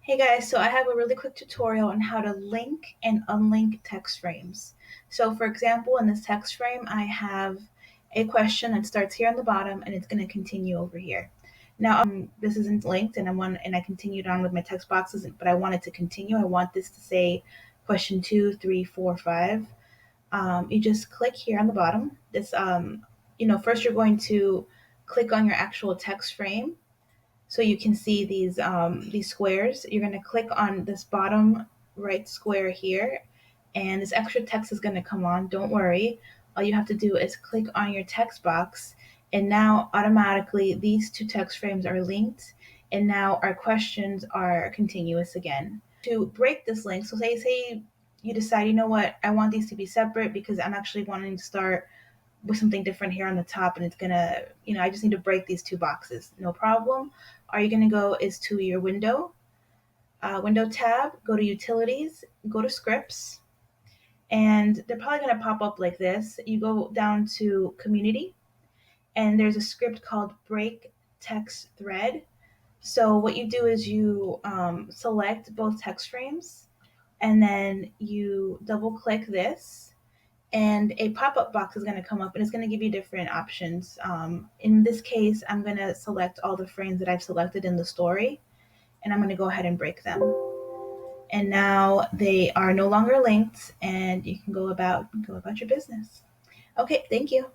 Hey guys, so I have a really quick tutorial on how to link and unlink text frames. So for example, in this text frame, I have a question that starts here on the bottom and it's going to continue over here. Now, this isn't linked and I continued on with my text boxes, but I want it to continue. I want this to say question 2, 3, 4, 5. You just click here on the bottom. First you're going to click on your actual text frame so you can see these squares. You're going to click on this bottom right square here, and this extra text is going to come on. Don't worry. All you have to do is click on your text box, and now automatically these two text frames are linked, and now our questions are continuous again. To break this link, so say you decide, you know what, I want these to be separate because I'm actually wanting to start with something different here on the top, and it's gonna, I just need to break these two boxes. No problem. All you're gonna go is to your window tab, go to utilities, go to scripts, and they're probably gonna pop up like this. You go down to community, and there's a script called break text thread. So what you do is you select both text frames, and then you double click this, and a pop-up box is going to come up and it's going to give you different options. In this case, I'm going to select all the frames that I've selected in the story, and I'm going to go ahead and break them. And now they are no longer linked, and you can go about your business. Okay, thank you.